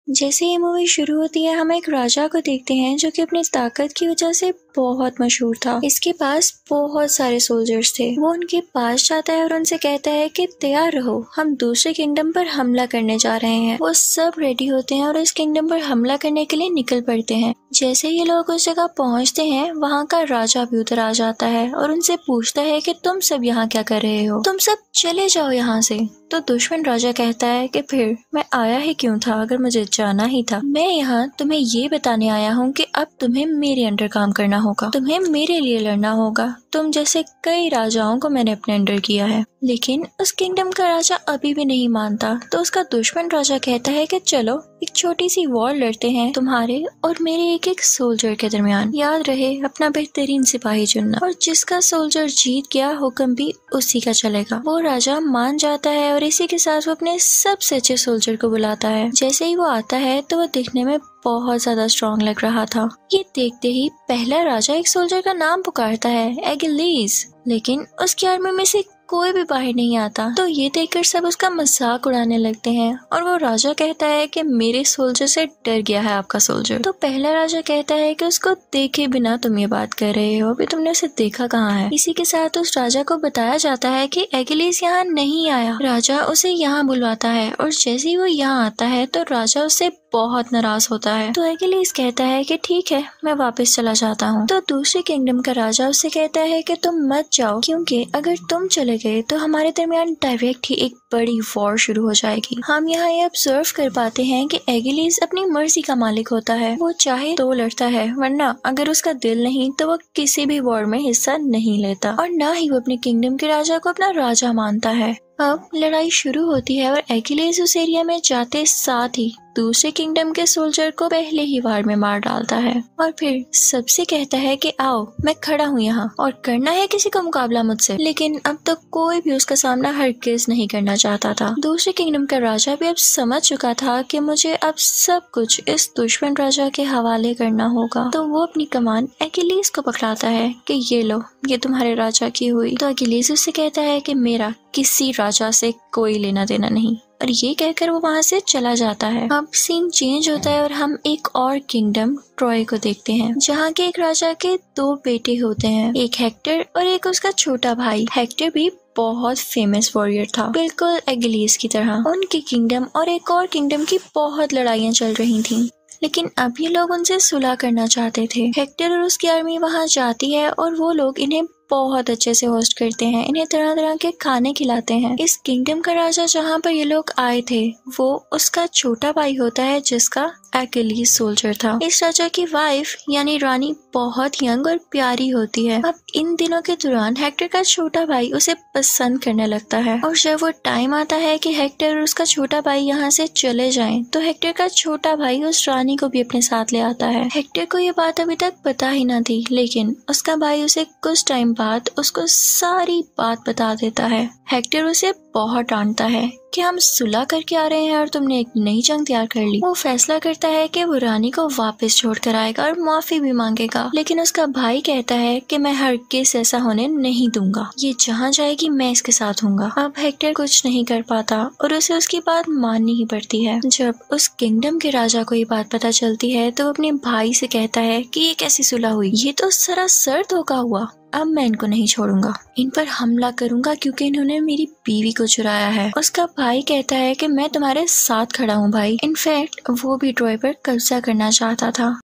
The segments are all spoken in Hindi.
जैसे ये मूवी शुरू होती है हम एक राजा को देखते हैं जो कि अपनी ताकत की वजह से बहुत मशहूर था। इसके पास बहुत सारे सोल्जर्स थे। वो उनके पास जाता है और उनसे कहता है कि तैयार रहो, हम दूसरे किंगडम पर हमला करने जा रहे हैं। वो सब रेडी होते हैं और इस किंगडम पर हमला करने के लिए निकल पड़ते हैं। जैसे ये लोग उस जगह पहुंचते हैं वहाँ का राजा भी उधर आ जाता है और उनसे पूछता है कि तुम सब यहाँ क्या कर रहे हो, तुम सब चले जाओ यहाँ से। तो दुश्मन राजा कहता है कि फिर मैं आया ही क्यों था अगर मुझे जाना ही था। मैं यहाँ तुम्हें ये बताने आया हूँ कि अब तुम्हें मेरे अंडर काम करना होगा, तुम्हें मेरे लिए लड़ना होगा। तुम जैसे कई राजाओं को मैंने अपने अंडर किया है। लेकिन उस किंगडम का राजा अभी भी नहीं मानता। तो उसका दुश्मन राजा कहता है कि चलो एक छोटी सी वॉर लड़ते हैं तुम्हारे और मेरे एक एक सोल्जर के दरमियान। याद रहे अपना बेहतरीन सिपाही चुनना, और जिसका सोल्जर जीत गया हुक्म भी उसी का चलेगा। वो राजा मान जाता है और इसी के साथ वो अपने सबसे अच्छे सोल्जर को बुलाता है। जैसे ही वो आता है तो वो दिखने में बहुत ज्यादा स्ट्रॉन्ग लग रहा था। ये देखते ही पहला राजा एक सोल्जर का नाम पुकारता है, एगिलीस। लेकिन उसकी आर्मी में से कोई भी बाहर नहीं आता। तो ये देखकर सब उसका मजाक उड़ाने लगते हैं और वो राजा कहता है कि मेरे सोल्जर से डर गया है आपका सोल्जर। तो पहला राजा कहता है कि उसको देखे बिना तुम ये बात कर रहे हो, अभी तुमने उसे देखा कहाँ है। इसी के साथ उस राजा को बताया जाता है कि एगिलीस यहाँ नहीं आया। राजा उसे यहाँ बुलवाता है और जैसे ही वो यहाँ आता है तो राजा उससे बहुत नाराज होता है। तो एगिलीस कहता है कि ठीक है मैं वापस चला जाता हूँ। तो दूसरे किंगडम का राजा उससे कहता है कि तुम मत जाओ, क्योंकि अगर तुम चले गए तो हमारे दरमियान डायरेक्ट ही एक बड़ी वॉर शुरू हो जाएगी। हम यहाँ ये ऑब्जर्व कर पाते हैं कि एगिलीस अपनी मर्जी का मालिक होता है। वो चाहे तो लड़ता है, वरना अगर उसका दिल नहीं तो वो किसी भी वॉर में हिस्सा नहीं लेता और ना ही वो अपने किंगडम के राजा को अपना राजा मानता है। अब लड़ाई शुरू होती है और एगिलीस उस एरिया में जाते साथ ही दूसरे किंगडम के सोल्जर को पहले ही वार में मार डालता है और फिर सबसे कहता है कि आओ मैं खड़ा हूँ यहाँ और करना है किसी का मुकाबला मुझसे। लेकिन अब तक कोई भी उसका सामना हरगिज नहीं करना चाहता था। दूसरे किंगडम का राजा भी अब समझ चुका था कि मुझे अब सब कुछ इस दुश्मन राजा के हवाले करना होगा। तो वो अपनी कमान एगिलीस को पकड़ाता है कि ये लो, ये तुम्हारे राजा की हुई। तो एगिलीस उससे कहता है कि मेरा किसी राजा से कोई लेना देना नहीं, और ये कहकर वो वहाँ से चला जाता है। अब सीन चेंज होता है और हम एक और किंगडम ट्रॉय को देखते हैं, जहाँ के एक राजा के दो बेटे होते हैं, एक हेक्टर और एक उसका छोटा भाई। हेक्टर भी बहुत फेमस वॉरियर था, बिल्कुल एगिलीस की तरह। उनके किंगडम और एक और किंगडम की बहुत लड़ाइयाँ चल रही थी, लेकिन अब ये लोग उनसे सुलह करना चाहते थे। हेक्टर और उसकी आर्मी वहाँ जाती है और वो लोग इन्हें बहुत अच्छे से होस्ट करते हैं, इन्हें तरह तरह के खाने खिलाते हैं। इस किंगडम का राजा जहाँ पर ये लोग आए थे वो उसका छोटा भाई होता है जिसका एगिलीस सोल्जर था। इस राजा की वाइफ यानी रानी बहुत यंग और प्यारी होती है। अब इन दिनों के दौरान हेक्टर का छोटा भाई उसे पसंद करने लगता है और जब वो टाइम आता है कि हेक्टर और उसका छोटा भाई यहाँ से चले जाएं, तो हेक्टर का छोटा भाई उस रानी को भी अपने साथ ले आता है। हेक्टर को ये बात अभी तक पता ही न थी, लेकिन उसका भाई उसे कुछ टाइम बाद उसको सारी बात बता देता है। हेक्टर उसे बहुत डांटता है कि हम सुलह करके आ रहे हैं और तुमने एक नई जंग तैयार कर ली। वो फैसला करता है कि वो रानी को वापस छोड़ कर आएगा और माफी भी मांगेगा, लेकिन उसका भाई कहता है कि मैं हरगिज ऐसा होने नहीं दूंगा, ये जहाँ जाएगी मैं इसके साथ हूँगा। अब हेक्टर कुछ नहीं कर पाता और उसे उसकी बात माननी ही पड़ती है। जब उस किंगडम के राजा को ये बात पता चलती है तो वो अपने भाई से कहता है कि ये कैसी सुलह हुई, ये तो सरासर धोखा हुआ। अब मैं इनको नहीं छोड़ूंगा, इन पर हमला करूंगा क्योंकि इन्होंने मेरी बीवी को चुराया है। उसका भाई कहता है कि मैं तुम्हारे साथ खड़ा हूँ भाई। इनफैक्ट वो भी ट्रॉय पर कब्जा करना चाहता था।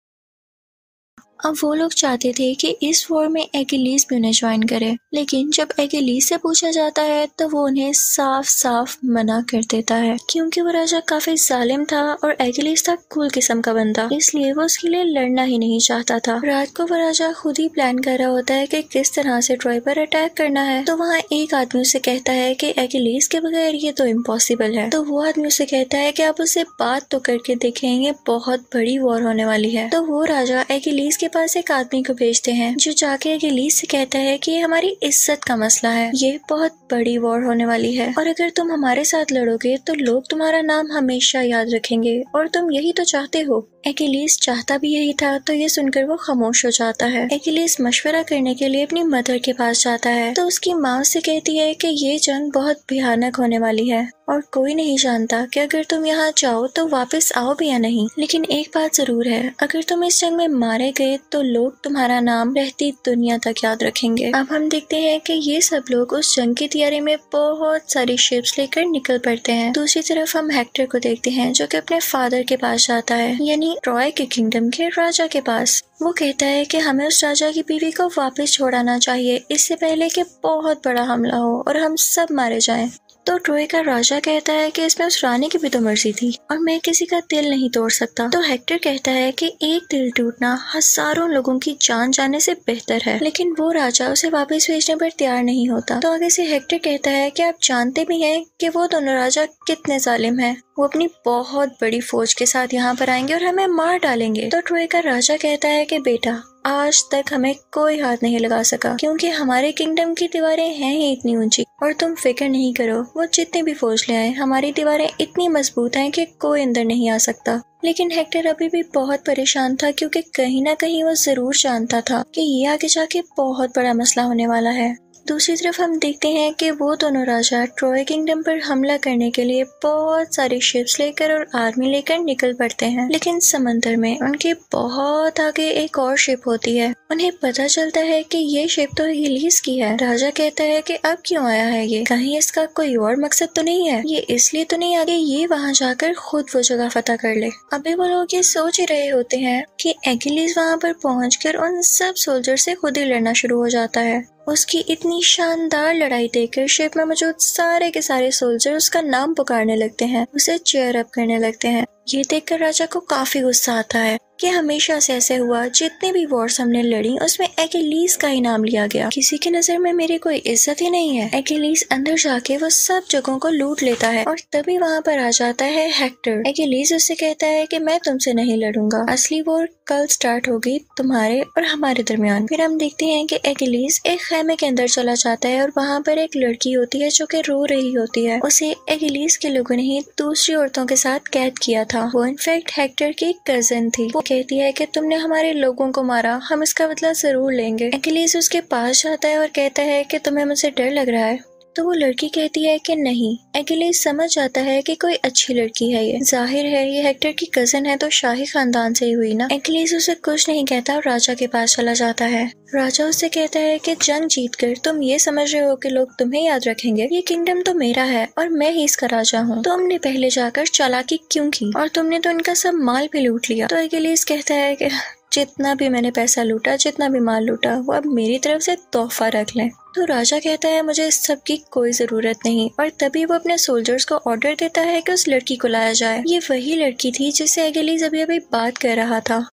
अब वो लोग चाहते थे कि इस वॉर में एगिलीस भी उन्हें ज्वाइन करे, लेकिन जब एगिलीस से पूछा जाता है तो वो उन्हें साफ साफ मना कर देता है, क्योंकि वो राजा काफी जालिम था और एगिलीस था कूल किस्म का बंदा, इसलिए वो उसके लिए लड़ना ही नहीं चाहता था। रात को वो राजा खुद ही प्लान कर रहा होता है कि किस तरह से ट्रॉय पर अटैक करना है। तो वहाँ एक आदमी उसे कहता है कि एगिलीस के बगैर ये तो इम्पॉसिबल है। तो वो आदमी उसे कहता है कि आप उससे बात तो करके देखेंगे, बहुत बड़ी वॉर होने वाली है। तो वो राजा एगिलीस के पास एक आदमी को भेजते हैं जो जाके एगिलीस से कहता है कि ये हमारी इज्जत का मसला है, ये बहुत बड़ी वॉर होने वाली है और अगर तुम हमारे साथ लड़ोगे तो लोग तुम्हारा नाम हमेशा याद रखेंगे और तुम यही तो चाहते हो। एकिलीस चाहता भी यही था, तो ये सुनकर वो खामोश हो जाता है। एकिलीस मशवरा करने के लिए अपनी मदर के पास जाता है, तो उसकी माँ उससे कहती है कि ये जंग बहुत भयानक होने वाली है और कोई नहीं जानता कि अगर तुम यहाँ जाओ तो वापस आओ भी या नहीं। लेकिन एक बात जरूर है, अगर तुम इस जंग में मारे गए तो लोग तुम्हारा नाम रहती दुनिया तक याद रखेंगे। अब हम देखते हैं कि ये सब लोग उस जंग की तैयारी में बहुत सारी शिप्स लेकर निकल पड़ते हैं। दूसरी तरफ हम हेक्टर को देखते हैं जो कि अपने फादर के पास जाता है, यानी ट्रॉय के किंगडम के राजा के पास। वो कहता है कि हमें उस राजा की बीवी को वापस छोड़ाना चाहिए, इससे पहले कि बहुत बड़ा हमला हो और हम सब मारे जाएं। तो ट्रोय का राजा कहता है कि इसमें उस रानी की भी तो मर्जी थी और मैं किसी का दिल नहीं तोड़ सकता। तो हेक्टर कहता है कि एक दिल टूटना हजारों लोगों की जान जाने से बेहतर है, लेकिन वो राजा उसे वापस भेजने पर तैयार नहीं होता। तो आगे से हेक्टर कहता है कि आप जानते भी हैं कि वो दोनों राजा कितने जालिम हैं। वो अपनी बहुत बड़ी फौज के साथ यहाँ पर आएंगे और हमें मार डालेंगे। तो ट्रोय का राजा कहता है कि बेटा, आज तक हमें कोई हाथ नहीं लगा सका क्योंकि हमारे किंगडम की दीवारें हैं ही इतनी ऊंची, और तुम फिक्र नहीं करो, वो जितने भी फौज ले आए हमारी दीवारें इतनी मजबूत हैं कि कोई अंदर नहीं आ सकता। लेकिन हेक्टर अभी भी बहुत परेशान था क्योंकि कहीं ना कहीं वो जरूर जानता था कि ये आगे जाके बहुत बड़ा मसला होने वाला है। दूसरी तरफ हम देखते हैं कि वो दोनों राजा ट्रॉय किंगडम पर हमला करने के लिए बहुत सारी शिप्स लेकर और आर्मी लेकर निकल पड़ते हैं, लेकिन समंदर में उनके बहुत आगे एक और शिप होती है। उन्हें पता चलता है कि ये शिप तो एकिलीस की है। राजा कहता है कि अब क्यों आया है ये, कहीं इसका कोई और मकसद तो नहीं है, ये इसलिए तो नहीं आगे ये वहाँ जाकर खुद वो जगह फतह कर ले। अभी वो लोग ये सोच ही रहे होते हैं कि एकिलीस वहाँ पर पहुँचकर उन सब सोल्जर से खुद ही लड़ना शुरू हो जाता है। उसकी इतनी शानदार लड़ाई देखकर शिप में मौजूद सारे के सारे सोल्जर उसका नाम पुकारने लगते हैं, उसे चीयर अप करने लगते हैं। ये देखकर राजा को काफी गुस्सा आता है कि हमेशा से ऐसे हुआ, जितने भी वॉर्स हमने लड़ी उसमें एकिलीस का ही नाम लिया गया, किसी की नजर में मेरी कोई इज्जत ही नहीं है। एकिलीस अंदर जाके वो सब जगहों को लूट लेता है और तभी वहाँ पर आ जाता है हेक्टर। एकिलीस उससे कहता है कि मैं तुमसे नहीं लड़ूंगा, असली वॉर कल स्टार्ट होगी तुम्हारे और हमारे दरमियान। फिर हम देखते हैं कि एकिलीस एक खैमे के अंदर चला जाता है और वहाँ पर एक लड़की होती है जो कि रो रही होती है। उसे एकिलीस के लोगों ने ही दूसरी औरतों के साथ कैद किया था। वो इनफैक्ट हेक्टर की कजन थी। वो कहती है कि तुमने हमारे लोगों को मारा, हम इसका बदला जरूर लेंगे। एकिलीस उसके पास जाता है और कहता है कि तुम्हें मुझसे डर लग रहा है। तो वो लड़की कहती है कि नहीं। एकिलीस समझ जाता है कि कोई अच्छी लड़की है, ये जाहिर है ये हेक्टर की कजन है तो शाही खानदान से ही हुई ना। एकिलीस उसे कुछ नहीं कहता और राजा के पास चला जाता है। राजा उससे कहता है कि जंग जीतकर तुम ये समझ रहे हो कि लोग तुम्हें याद रखेंगे, ये किंगडम तो मेरा है और मैं ही इसका राजा हूँ। तुमने पहले जाकर चालाकी क्यों की और तुमने तो इनका सब माल भी लूट लिया। तो एकिलीस कहता है कि जितना भी मैंने पैसा लूटा, जितना भी माल लूटा, वो अब मेरी तरफ से तोहफा रख लें। तो राजा कहता है मुझे इस सब की कोई जरूरत नहीं, और तभी वो अपने सोल्जर्स को ऑर्डर देता है कि उस लड़की को लाया जाए। ये वही लड़की थी जिससे एकिलीस अभी अभी बात कर रहा था।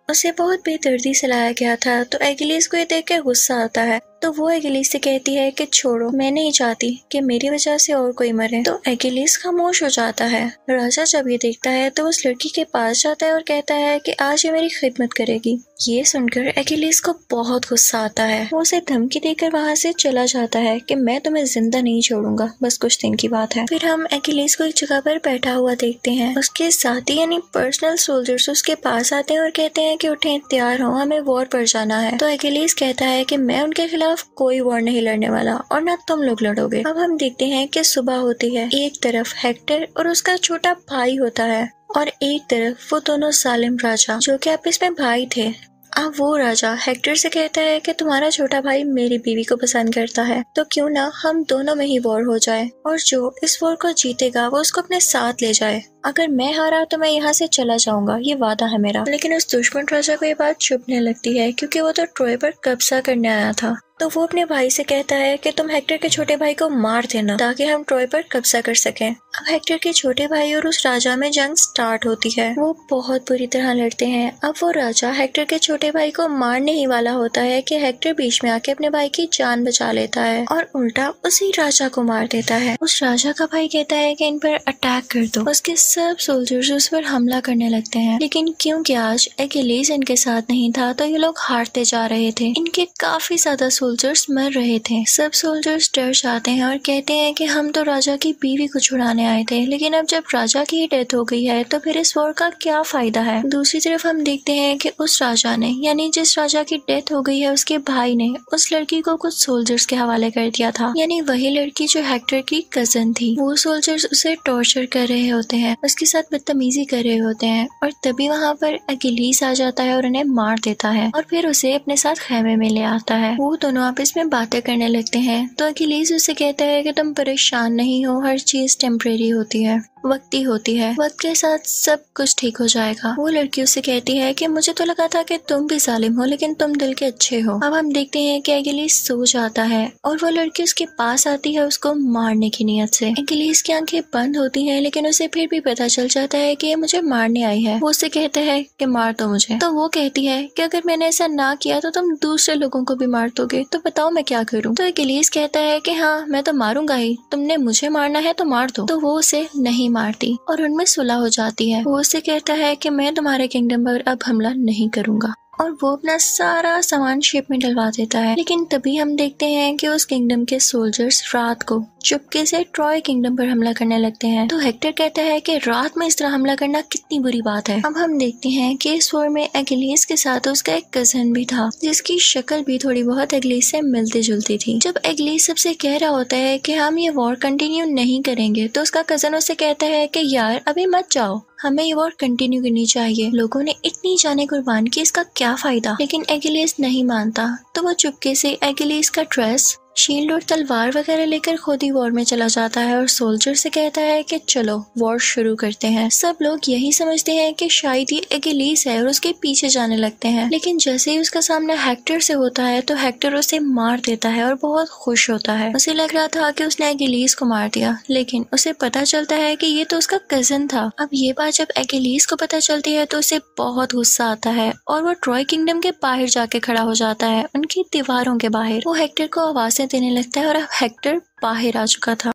उसे बहुत बेदर्दी से लाया गया था। तो एकिलीस को ये देख के गुस्सा आता है, तो वो एकिलीस से कहती है कि छोड़ो, मैं नहीं चाहती कि मेरी वजह से और कोई मरे। तो एकिलीस खामोश हो जाता है। राजा जब ये देखता है तो उस लड़की के पास जाता है और कहता है कि आज ये मेरी खिदमत करेगी। ये सुनकर एकिलीस को बहुत गुस्सा आता है। वो उसे धमकी देकर वहाँ से चला जाता है कि मैं तुम्हें जिंदा नहीं छोड़ूंगा, बस कुछ दिन की बात है। फिर हम एकिलीस को एक जगह पर बैठा हुआ देखते हैं। उसके साथी यानी पर्सनल सोल्जर्स उसके पास आते हैं और कहते हैं कि उठें, तैयार हो, हमें वॉर पर जाना है। तो एकिलीस कहता है कि मैं उनके खिलाफ कोई वॉर नहीं लड़ने वाला और ना तुम लोग लड़ोगे। अब हम देखते हैं कि सुबह होती है। एक तरफ हेक्टर और उसका छोटा भाई होता है और एक तरफ वो दोनों जालिम राजा जो कि आपस में भाई थे। अब वो राजा हेक्टर से कहता है कि तुम्हारा छोटा भाई मेरी बीवी को पसंद करता है, तो क्यों ना हम दोनों में ही वॉर हो जाए और जो इस वॉर को जीतेगा वो उसको अपने साथ ले जाए। अगर मैं हारा तो मैं यहाँ से चला जाऊंगा, ये वादा है मेरा। लेकिन उस दुश्मन राजा को ये बात चुभने लगती है क्योंकि वो तो ट्रॉय पर कब्जा करने आया था। तो वो अपने भाई से कहता है कि तुम हेक्टर के छोटे भाई को मार देना ताकि हम ट्रॉय पर कब्जा कर सकें। अब हेक्टर के छोटे भाई और उस राजा में जंग स्टार्ट होती है। वो बहुत बुरी तरह लड़ते हैं। अब वो राजा हेक्टर के छोटे भाई को मारने ही वाला होता है कि हेक्टर बीच में आके अपने भाई की जान बचा लेता है और उल्टा उसी राजा को मार देता है। उस राजा का भाई कहता है कि इन पर अटैक कर दो। उसके सब सोल्जर्स उस पर हमला करने लगते हैं, लेकिन क्योंकि आज अकेलीस इनके साथ नहीं था तो ये लोग हारते जा रहे थे। इनके काफी ज्यादा सोल्जर्स मर रहे थे। सब सोल्जर्स डर जाते हैं और कहते हैं कि हम तो राजा की बीवी को छुड़ाने आए थे, लेकिन अब जब राजा की डेथ हो गई है तो फिर इस वॉर का क्या फायदा है। दूसरी तरफ हम देखते हैं कि उस राजा ने, यानी जिस राजा की डेथ हो गई है, उसके भाई ने उस लड़की को कुछ सोल्जर्स के हवाले कर दिया था, यानी वही लड़की जो हेक्टर की कजन थी। वो सोल्जर्स उसे टॉर्चर कर रहे होते हैं, उसके साथ बदतमीजी कर रहे होते हैं और तभी वहाँ पर अकेलीस आ जाता है और उन्हें मार देता है और फिर उसे अपने साथ खेमे में ले आता है। वो दोनों आपस में बातें करने लगते हैं तो अकेलीस उसे कहता है कि तुम परेशान नहीं हो, हर चीज टेम्परेरी होती है, वक्ती होती है, वक्त के साथ सब कुछ ठीक हो जाएगा। वो लड़की उससे कहती है कि मुझे तो लगा था कि तुम भी जालिम हो, लेकिन तुम दिल के अच्छे हो। अब हम देखते हैं कि अकेलीस सो जाता है और वो लड़की उसके पास आती है उसको मारने की नियत से। अकेलीस की आंखें बंद होती हैं, लेकिन उसे फिर भी पता चल जाता है कि ये मुझे मारने आई है। वो उससे कहता है कि मार दो मुझे, तो वो कहती है कि अगर मैंने ऐसा ना किया तो तुम दूसरे लोगों को भी मार दोगे, तो बताओ मैं क्या करूँ। तो अकेलीस कहता है कि हाँ मैं तो मारूंगा ही, तुमने मुझे मारना है तो मार दो। तो वो उसे नहीं मारती और उनमें सुलह हो जाती है। वो उससे कहता है कि मैं तुम्हारे किंगडम पर अब हमला नहीं करूंगा और वो अपना सारा सामान शिप में डलवा देता है। लेकिन तभी हम देखते हैं कि उस किंगडम के सोल्जर्स रात को चुपके से ट्रॉय किंगडम पर हमला करने लगते हैं। तो हेक्टर कहता है कि रात में इस तरह हमला करना कितनी बुरी बात है। अब हम देखते हैं कि इस वॉर में अकेलीस के साथ उसका एक कजन भी था, जिसकी शक्ल भी थोड़ी बहुत अकेलीस से मिलती जुलती थी। जब अकेलीस सबसे कह रहा होता है कि हम ये वॉर कंटिन्यू नहीं करेंगे तो उसका कजन उससे कहता है कि यार अभी मत जाओ, हमें ये वॉर कंटिन्यू करनी चाहिए, लोगों ने इतनी जाने कुर्बान की, इसका क्या फायदा। लेकिन अकेलीस नहीं मानता, तो वो चुपके से अकेलीस का ड्रेस, शील्ड और तलवार वगैरह लेकर खुद ही वॉर में चला जाता है और सोल्जर से कहता है कि चलो वॉर शुरू करते हैं। सब लोग यही समझते हैं कि शायद ये अकेलीस है और उसके पीछे जाने लगते हैं, लेकिन जैसे ही उसका सामना हेक्टर से होता है तो हेक्टर उसे मार देता है और बहुत खुश होता है। उसे लग रहा था कि उसने अकेलीस को मार दिया, लेकिन उसे पता चलता है कि ये तो उसका कजन था। अब ये बात जब अकेलीस को पता चलती है तो उसे बहुत गुस्सा आता है और वो ट्रॉय किंगडम के बाहर जाके खड़ा हो जाता है, उनकी दीवारों के बाहर। वो हेक्टर को आवाजें देने लगता है और अब हेक्टर बाहर आ चुका था।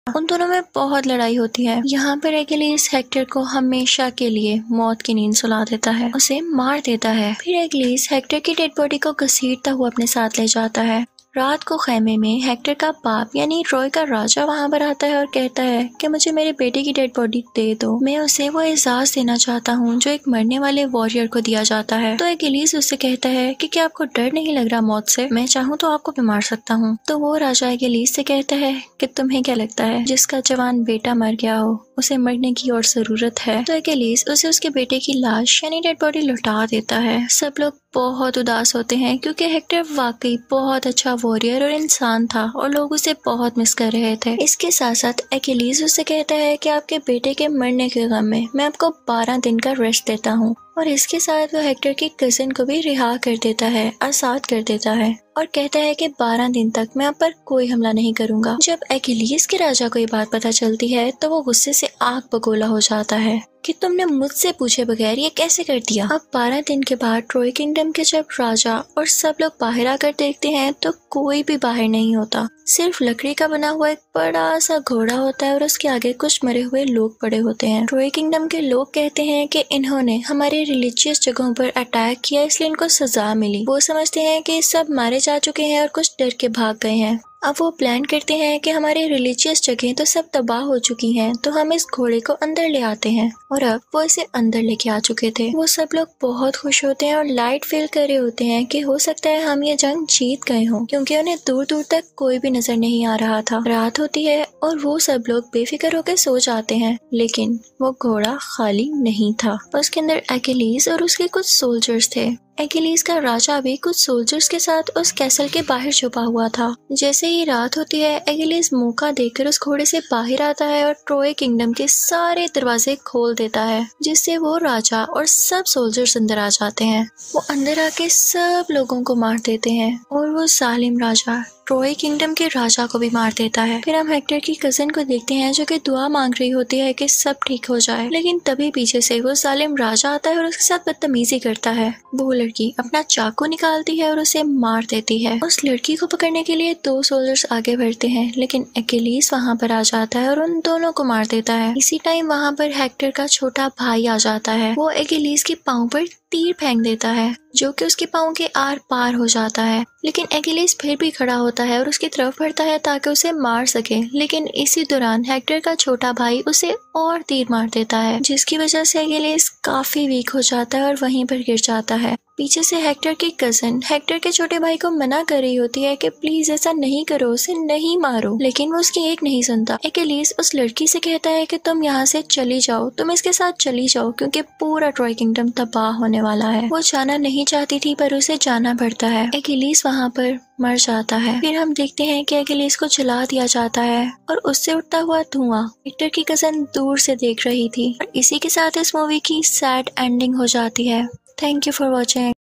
उन दोनों में बहुत लड़ाई होती है। यहाँ पर अकेलीस हेक्टर को हमेशा के लिए मौत की नींद सुला देता है, उसे मार देता है। फिर अकेलीस हेक्टर की डेड बॉडी को घसीटता हुआ अपने साथ ले जाता है। रात को खेमे में हेक्टर का बाप यानी ट्रॉय का राजा वहाँ पर आता है और कहता है कि मुझे मेरे बेटे की डेड बॉडी दे दो, मैं उसे वो एहसास देना चाहता हूँ जो एक मरने वाले वॉरियर को दिया जाता है। तो अकेलीस उससे कहता है कि क्या आपको डर नहीं लग रहा मौत से, मैं चाहूँ तो आपको भी मार सकता हूँ। तो वो राजा अकेलीस से कहता है कि तुम्हें क्या लगता है जिसका जवान बेटा मर गया हो उसे मरने की और जरूरत है। तो अकेलीस उसे उसके बेटे की लाश यानी डेड बॉडी लौटा देता है। सब लोग बहुत उदास होते हैं क्योंकि हेक्टर वाकई बहुत अच्छा वॉरियर और इंसान था और लोग उसे बहुत मिस कर रहे थे। इसके साथ साथ अकेलीस उससे कहता है कि आपके बेटे के मरने के गम में मैं आपको 12 दिन का रेस्ट देता हूँ और इसके साथ वो हेक्टर के कजिन को भी रिहा कर देता है, आजाद कर देता है और कहता है कि 12 दिन तक मैं आप पर कोई हमला नहीं करूंगा। जब अकेलीस के राजा को ये बात पता चलती है तो वो गुस्से से आग बगोला हो जाता है कि तुमने मुझसे पूछे बगैर ये कैसे कर दिया। अब 12 दिन के बाद ट्रॉय किंगडम के जब राजा और सब लोग बाहर आकर देखते हैं तो कोई भी बाहर नहीं होता, सिर्फ लकड़ी का बना हुआ एक बड़ा सा घोड़ा होता है और उसके आगे कुछ मरे हुए लोग पड़े होते हैं। ट्रॉय किंगडम के लोग कहते हैं कि इन्होंने हमारे रिलीजियस जगहों पर अटैक किया इसलिए इनको सजा मिली। वो समझते हैं कि सब मारे जा चुके हैं और कुछ डर के भाग गए हैं। अब वो प्लान करते हैं कि हमारे रिलीजियस जगह तो सब तबाह हो चुकी हैं, तो हम इस घोड़े को अंदर ले आते हैं और अब वो इसे अंदर लेके आ चुके थे। वो सब लोग बहुत खुश होते हैं और लाइट फील कर रहे होते हैं कि हो सकता है हम ये जंग जीत गए हों, क्योंकि उन्हें दूर दूर तक कोई भी नजर नहीं आ रहा था। रात होती है और वो सब लोग बेफिक्र होकर सो जाते हैं, लेकिन वो घोड़ा खाली नहीं था, उसके अंदर अकेलीस और उसके कुछ सोल्जर्स थे। अकेलीस का राजा भी कुछ सोल्जर्स के साथ उस कैसल के बाहर छुपा हुआ था। जैसे ही रात होती है अकेलीस मौका देखकर उस घोड़े से बाहर आता है और ट्रॉय किंगडम के सारे दरवाजे खोल देता है, जिससे वो राजा और सब सोल्जर्स अंदर आ जाते हैं। वो अंदर आके सब लोगों को मार देते हैं और वो जालिम राजा ट्रॉय किंगडम के राजा को भी मार देता है। फिर हम हेक्टर की कजिन को देखते हैं जो कि दुआ मांग रही होती है कि सब ठीक हो जाए, लेकिन तभी पीछे से वो जालिम राजा आता है और उसके साथ बदतमीजी करता है। वो लड़की अपना चाकू निकालती है और उसे मार देती है। उस लड़की को पकड़ने के लिए 2 सोल्जर्स आगे बढ़ते हैं, लेकिन अकेलीस वहाँ पर आ जाता है और उन दोनों को मार देता है। इसी टाइम वहाँ पर हेक्टर का छोटा भाई आ जाता है। वो अकेलीस के पाँव पर तीर फेंक देता है जो कि उसके पाँव के आर पार हो जाता है, लेकिन अकेलीस फिर भी खड़ा होता है और उसकी तरफ बढ़ता है ताकि उसे मार सके। लेकिन इसी दौरान हेक्टर का छोटा भाई उसे और तीर मार देता है, जिसकी वजह से अकेलीस काफी वीक हो जाता है और वहीं पर गिर जाता है। पीछे से हेक्टर की कजन हेक्टर के छोटे भाई को मना कर रही होती है कि प्लीज ऐसा नहीं करो, उसे नहीं मारो, लेकिन वो उसकी एक नहीं सुनता। अकेलीस उस लड़की से कहता है कि तुम यहाँ से चली जाओ, तुम इसके साथ चली जाओ, क्योंकि पूरा ट्रॉय किंगडम तबाह होने वाला है। वो जाना नहीं चाहती थी पर उसे जाना पड़ता है। अकेलीस वहाँ पर मर जाता है। फिर हम देखते हैं कि अकेलीस को जला दिया जाता है और उससे उठता हुआ धुआं हेक्टर की कजन दूर से देख रही थी। और इसी के साथ इस मूवी की सैड एंडिंग हो जाती है। Thank you for watching.